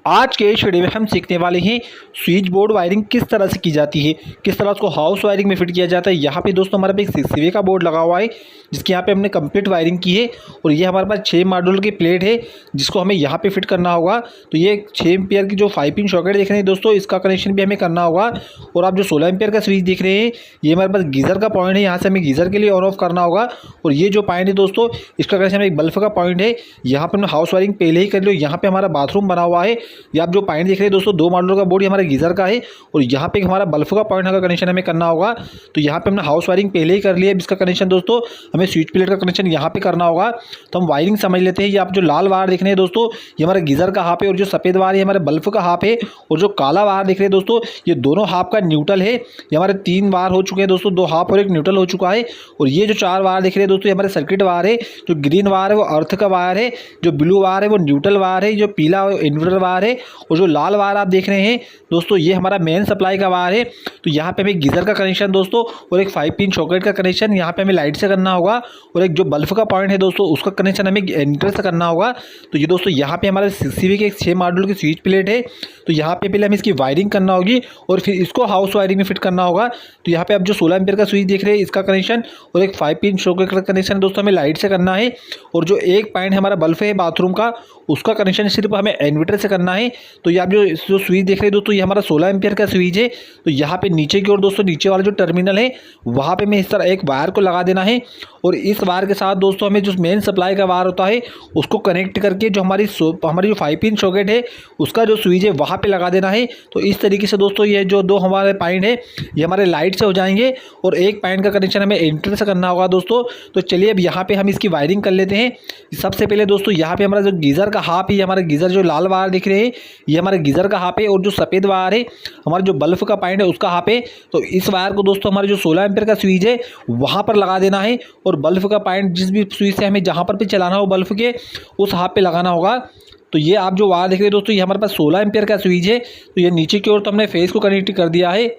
आज के इस वीडियो में हम सीखने वाले हैं स्विच बोर्ड वायरिंग किस तरह से की जाती है, किस तरह उसको हाउस वायरिंग में फिट किया जाता है। यहाँ पे दोस्तों हमारे पास एक 6 वे का बोर्ड लगा हुआ है जिसकी यहाँ पे हमने कंप्लीट वायरिंग की है और ये हमारे पास 6 मॉड्यूल की प्लेट है जिसको हमें यहाँ पे फिट करना होगा। तो ये 6 एम्पियर की जो 5 पिन सॉकेट देख रहे हैं दोस्तों, इसका कनेक्शन भी हमें करना होगा। और आप जो 16 एम्पियर का स्विच देख रहे हैं ये हमारे पास गीज़र का पॉइंट है, यहाँ से हमें गीज़र के लिए ऑन ऑफ करना होगा। और ये जो पॉइंट है दोस्तों इसका कनेक्शन एक बल्ब का पॉइंट है, यहाँ पर हमने हाउस वायरिंग पहले ही कर लो। यहाँ पे हमारा बाथरूम बना हुआ है, ये आप जो पॉइंट देख रहे हैं दोस्तों 2 मॉडल का बोर्ड हमारे गीज़र का है और यहाँ पे हमारा बल्ब का पॉइंट का कनेक्शन हमें करना होगा। तो यहाँ पे हमने हाउस वायरिंग पहले ही कर लिया है। इसका कनेक्शन दोस्तों हमें स्विच प्लेट का कनेक्शन यहाँ पे करना होगा। तो हम वायरिंग समझ लेते हैं। ये आप जो लाल वायर देख रहे हैं दोस्तों ये हमारे गीज़र का हाफ है और जो सफ़ेद वायर है हमारे बल्ब का हाफ है। और जो काला वायर देख रहे हैं दोस्तों ये दोनों हाफ का न्यूट्रल है। ये हमारे 3 वायर हो चुके हैं दोस्तों, 2 हाफ और 1 न्यूट्रल हो चुका है। और ये जो 4 वायर देख रहे हैं दोस्तों ये हमारे सर्किट वायर है। जो ग्रीन वायर है वो अर्थ का वायर है, जो ब्लू वायर है वो न्यूट्रल वायर है, जो पीला इन्वर्टर वायर है और जो लाल वायर आप देख रहे हैं दोस्तों ये हमारा मेन सप्लाई का वायर है। तो यहाँ पे हमें गीज़र का कनेक्शन दोस्तों और एक 5 पिन सॉकेट का कनेक्शन यहाँ पे हमें लाइट से करना होगा। और एक जो बल्ब का पॉइंट है दोस्तों उसका कनेक्शन हमें एंटर से करना होगा। तो ये दोस्तों यहाँ पे हमारे 6 CV के 6 मॉड्यूल की स्विच प्लेट है। तो यहाँ पे पहले हमें इसकी वायरिंग करना होगी और फिर इसको हाउस वायरिंग में फिट करना होगा। तो यहाँ पे आप जो 16 एम्पियर का स्विच देख रहे हैं इसका कनेक्शन और एक 5 पिन सॉकेट का कनेक्शन दोस्तों हमें लाइट से करना है। और जो एक पॉइंट हमारा बल्ब है बाथरूम का उसका कनेक्शन सिर्फ हमें इन्वर्टर से करना है। तो ये आप जो स्विच देख रहे हैं दोस्तों ये हमारा 16 एम्पियर का स्विच है। तो यहाँ पे नीचे की ओर दोस्तों नीचे वाला जो टर्मिनल है वहाँ पे हमें इस तरह एक वायर को लगा देना है। और इस वायर के साथ दोस्तों हमें जो मेन सप्लाई का वायर होता है उसको कनेक्ट करके जो हमारी जो 5 पिन सॉकेट है उसका जो स्विच है वहाँ पे लगा देना है। तो इस तरीके से दोस्तों ये जो 2 हमारे पॉइंट है ये हमारे लाइट से हो जाएंगे और एक पॉइंट का कनेक्शन हमें इंटर से करना होगा दोस्तों। तो चलिए अब यहाँ पे हम इसकी वायरिंग कर लेते हैं। सबसे पहले दोस्तों यहाँ पे हमारा जो गीज़र का हाफ है, हमारे गीज़र जो लाल वायर दिख रहे हैं ये हमारे गीज़र का हाफ है और जो सफ़ेद वायर है हमारा जो बल्ब का पॉइंट है उसका हाफ है। तो इस वायर को दोस्तों हमारे जो 16 एम्पियर का स्विच है वहाँ पर लगा देना है और बल्ब का पॉइंट जिस भी स्विच से हमें जहाँ पर भी चलाना हो बल्ब के उस हाफ पे लगाना होगा। तो ये आप जो वायर देख रहे हैं दोस्तों ये हमारे पास 16 एम्पियर का स्विच है। तो ये नीचे की ओर तो हमने फेस को कनेक्ट कर दिया है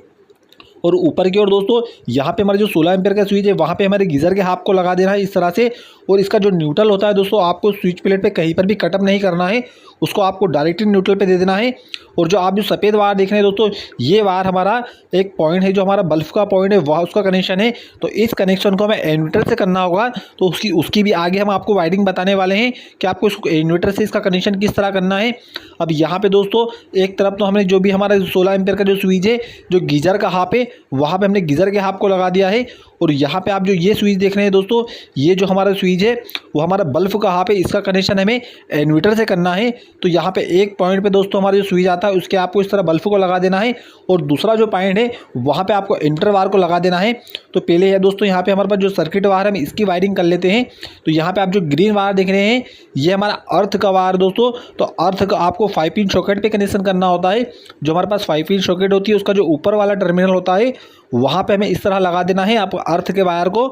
और ऊपर की ओर दोस्तों यहाँ पे हमारे जो 16 एम्पियर का स्विच है वहाँ पे हमारे गीज़र के हाफ को लगा देना है इस तरह से। और इसका जो न्यूट्रल होता है दोस्तों आपको स्विच प्लेट पे कहीं पर भी कटअप नहीं करना है, उसको आपको डायरेक्टली न्यूट्रल पे दे देना है। और जो आप जो सफ़ेद वायर देख रहे हैं दोस्तों ये वायर हमारा एक पॉइंट है जो हमारा बल्ब का पॉइंट है वह उसका कनेक्शन है। तो इस कनेक्शन को हमें इन्वर्टर से करना होगा। तो उसकी भी आगे हम आपको वायरिंग बताने वाले हैं कि आपको इसको इन्वर्टर से इसका कनेक्शन किस तरह करना है। अब यहाँ पे दोस्तों एक तरफ तो हमने जो भी हमारा 16 एम्पियर का जो स्विच है जो गीज़र का हाफ है वहाँ पे हमने गीज़र के हाफ को लगा दिया है। और यहाँ पे आप जो ये स्विच देख रहे हैं दोस्तों ये जो हमारा स्विच है वो हमारा बल्ब का हाफ है, इसका कनेक्शन हमें इन्वर्टर से करना है। तो यहाँ पे एक पॉइंट पे दोस्तों हमारा जो स्विच आता है उसके आपको इस तरह बल्ब को लगा देना है और दूसरा जो पॉइंट है वहाँ पे आपको इंटर वायर को लगा देना है। तो पहले है दोस्तों यहाँ पे हमारे पास जो सर्किट वायर है हम इसकी वायरिंग कर लेते हैं। तो यहाँ पे आप जो ग्रीन वायर देख रहे हैं ये हमारा अर्थ का वायर दोस्तों। तो अर्थ का आपको 5 पिन सॉकेट पे कनेक्शन करना होता है। जो हमारे पास 5 पिन सॉकेट होती है उसका जो ऊपर वाला टर्मिनल होता है वहाँ पे हमें इस तरह लगा देना है आप अर्थ के वायर को।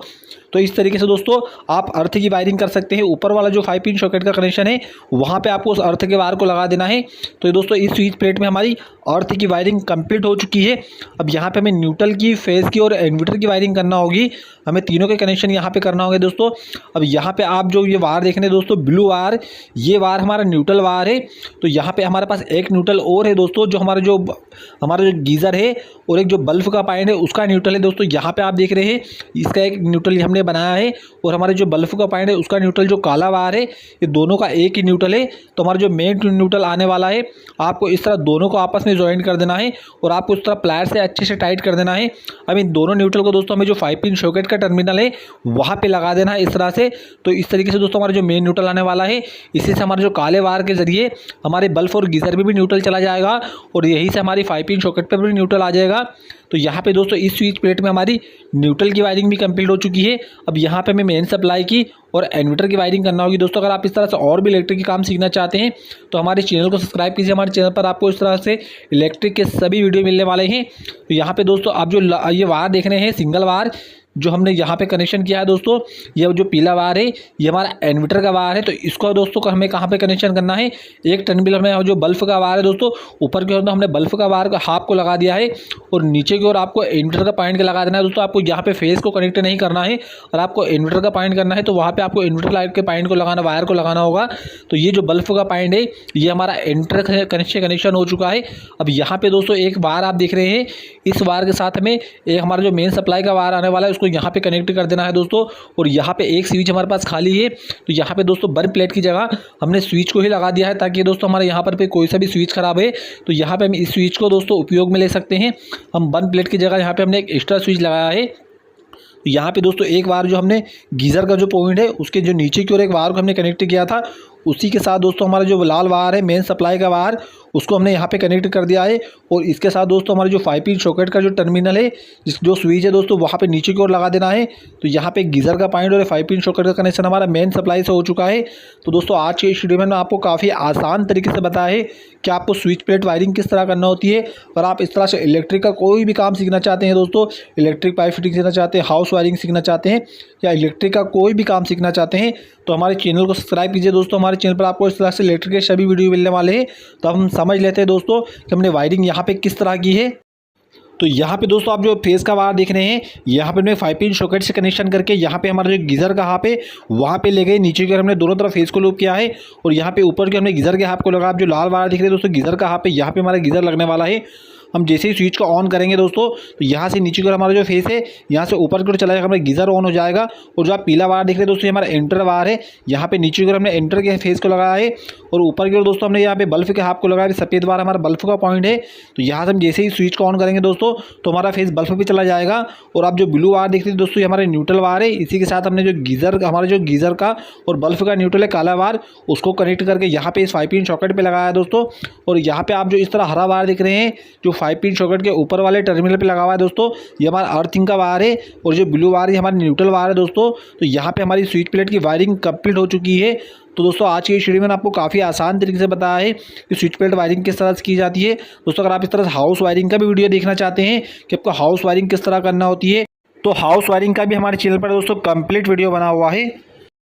तो इस तरीके से दोस्तों आप अर्थ की वायरिंग कर सकते हैं। ऊपर वाला जो 5 पिन सॉकेट का कनेक्शन है वहाँ पे आपको उस अर्थ के वायर को लगा देना है। तो दोस्तों इस स्विच प्लेट में हमारी अर्थ की वायरिंग कंप्लीट हो चुकी है। अब यहाँ पे हमें न्यूट्रल की, फेज की और इन्वर्टर की वायरिंग करना होगी। हमें तीनों के कनेक्शन यहाँ पे करना होगा दोस्तों। अब यहाँ पे आप जो ये वायर देख रहे हैं दोस्तों ब्लू वायर, ये वायर हमारा न्यूट्रल वायर है। तो यहाँ पे हमारे पास एक न्यूट्रल और है दोस्तों, जो हमारा जो गीज़र है और एक जो बल्ब का पॉइंट है उसका न्यूट्रल है दोस्तों। यहाँ पे आप देख रहे हैं इसका एक न्यूट्रल हमने बनाया है और हमारे जो बल्ब का पॉइंट है उसका न्यूट्रल जो काला वायर है ये दोनों का एक ही न्यूट्रल है। तो हमारा जो मेन न्यूट्रल आने वाला है आपको इस तरह दोनों को आपस में ज्वाइन कर देना है और आपको इस तरह प्लायर से अच्छे से टाइट कर देना है। अब इन दोनों न्यूट्रल को दोस्तों हमें जो 5 पिन सॉकेट का टर्मिनल है वहाँ पे लगा देना है इस तरह से। तो इस तरीके से दोस्तों हमारा जो मेन न्यूट्रल आने वाला है इसी से हमारे जो काले वायर के जरिए हमारे बल्ब और गीज़र में भी न्यूट्रल चला जाएगा और यही से हमारी 5 पिन सॉकेट पर भी न्यूट्रल आ जाएगा। तो यहाँ पे दोस्तों इस स्विच प्लेट में हमारी न्यूट्रल की वायरिंग भी कंप्लीट हो चुकी है। अब यहाँ पे हमें मेन सप्लाई की और इन्वर्टर की वायरिंग करना होगी दोस्तों। अगर आप इस तरह से और भी इलेक्ट्रिक के काम सीखना चाहते हैं तो हमारे चैनल को सब्सक्राइब कीजिए। हमारे चैनल पर आपको इस तरह से इलेक्ट्रिक के सभी वीडियो मिलने वाले हैं। तो यहाँ पे दोस्तों आप जो ये वायर देख रहे हैं सिंगल वायर, जो हमने यहाँ पे कनेक्शन किया है दोस्तों, ये जो पीला वायर है ये हमारा इन्वर्टर का वायर है। तो इसको दोस्तों को हमें कहाँ पे कनेक्शन करना है, एक टर्मिनल में जो बल्ब का वायर है दोस्तों, ऊपर की ओर हमने बल्ब का वायर का हाफ को लगा दिया है और नीचे की ओर आपको इन्वर्टर का पॉइंट लगा देना है दोस्तों। आपको यहाँ पे फेस को कनेक्ट नहीं करना है और आपको इन्वर्टर का पॉइंट करना है, तो वहाँ पे आपको इन्वर्टर लाइट के पॉइंट को लगाना, वायर को लगाना होगा। तो ये जो बल्ब का पॉइंट है ये हमारा इन्वर्टर कनेक्शन हो चुका है। अब यहाँ पे दोस्तों एक वायर आप देख रहे हैं, इस वायर के साथ में एक हमारा जो मेन सप्लाई का वायर आने वाला है उसको यहाँ पे कनेक्ट कर देना है दोस्तों। और यहाँ पे एक स्विच हमारे पास खाली है, तो यहाँ पे दोस्तों बर्न प्लेट की जगह हमने स्विच को ही लगा दिया है, ताकि दोस्तों हमारे यहाँ पर कोई सा भी स्विच खराब है तो यहाँ पे हम इस स्विच को दोस्तों उपयोग में ले सकते हैं। हम बर्न प्लेट की जगह यहाँ पे हमने एक एक्स्ट्रा स्विच लगाया है। तो यहाँ पे दोस्तों एक वायर जो हमने गीज़र का जो पॉइंट है उसके जो नीचे की ओर एक वायर को हमने कनेक्ट किया था, उसी के साथ दोस्तों हमारा जो लाल वायर है मेन सप्लाई का वायर उसको हमने यहाँ पे कनेक्ट कर दिया है। और इसके साथ दोस्तों हमारे जो 5 पिन सॉकेट का जो टर्मिनल है, जो स्विच है दोस्तों वहाँ पे नीचे की ओर लगा देना है। तो यहाँ पे गीज़र का पॉइंट और 5 पिन सॉकेट का कनेक्शन हमारा मेन सप्लाई से हो चुका है। तो दोस्तों आज के इस वीडियो में आपको काफ़ी आसान तरीके से बताया है कि आपको स्विच प्लेट वायरिंग किस तरह करना होती है। और आप इस तरह से इलेक्ट्रिक का कोई भी काम सीखना चाहते हैं दोस्तों, इलेक्ट्रिक पाइप फिटिंग सीखना चाहते हैं, हाउस वायरिंग सीखना चाहते हैं या इलेक्ट्रिक का कोई भी काम सीखना चाहते हैं, तो हमारे चैनल को सब्सक्राइब कीजिए दोस्तों। हमारे चैनल पर आपको इस तरह से इलेक्ट्रिक के सभी वीडियो मिलने वाले हैं। तो हम समझ लेते हैं दोस्तों कि हमने वायरिंग यहाँ पे किस तरह की है। तो यहाँ पे दोस्तों आप जो फेस का वायर देख रहे हैं, यहाँ पे हमने 5 पिन सॉकेट से कनेक्शन करके यहाँ पे हमारा जो गीज़र का हाफ है वहाँ पे ले गए, नीचे की ओर हमने दोनों तरफ फेस को लूप किया है और यहाँ पे ऊपर के हमने गीज़र के हाफ को लगा। आप जो लाल वायर दिख रहे हैं दोस्तों गीज़र का हाफ है, यहाँ पे हमारा गीज़र लगने वाला है। हम जैसे ही स्विच को ऑन करेंगे दोस्तों तो यहाँ से नीचे की ओर हमारा जो फेस है यहाँ से ऊपर की ओर चला जाएगा, हमारा गीज़र ऑन हो जाएगा। और जो आप पीला वायर देख रहे हैं दोस्तों ये हमारा एंटर वायर है, यहाँ पे नीचे की ओर हमने एंटर के फेस को लगाया है और ऊपर की ओर दोस्तों हमने यहाँ पे बल्ब के हाफ को लगाया। सफ़ेद वायर हमारा बल्ब का पॉइंट है, तो यहाँ से हम जैसे ही स्विच को ऑन करेंगे दोस्तों तो हमारा फेस बल्ब पे चला जाएगा। और आप जो ब्लू वायर देख रहे हैं दोस्तों ये हमारे न्यूट्रल वायर है, इसी के साथ हमने जो गीज़र हमारा जो गीज़र का और बल्ब का न्यूट्रल है काला वायर उसको कनेक्ट करके यहाँ पे इस 5 पिन सॉकेट पे लगाया है दोस्तों। और यहाँ पे आप जो इस तरह हरा वायर दिख रहे हैं जो 5 पिन सॉकेट के ऊपर वाले टर्मिनल पे लगा हुआ है दोस्तों, ये हमारा अर्थिंग का वायर है। और जो ब्लू वायर है हमारा न्यूट्रल वायर है दोस्तों। तो यहाँ पे हमारी स्विच प्लेट की वायरिंग कंप्लीट हो चुकी है। तो दोस्तों आज की इस वीडियो में आपको काफ़ी आसान तरीके से बताया है कि स्विच प्लेट वायरिंग किस तरह से की जाती है। दोस्तों अगर आप इस तरह से हाउस वायरिंग का भी वीडियो देखना चाहते हैं कि आपको हाउस वायरिंग किस तरह करना होती है, तो हाउस वायरिंग का भी हमारे चैनल पर दोस्तों कंप्लीट वीडियो बना हुआ है।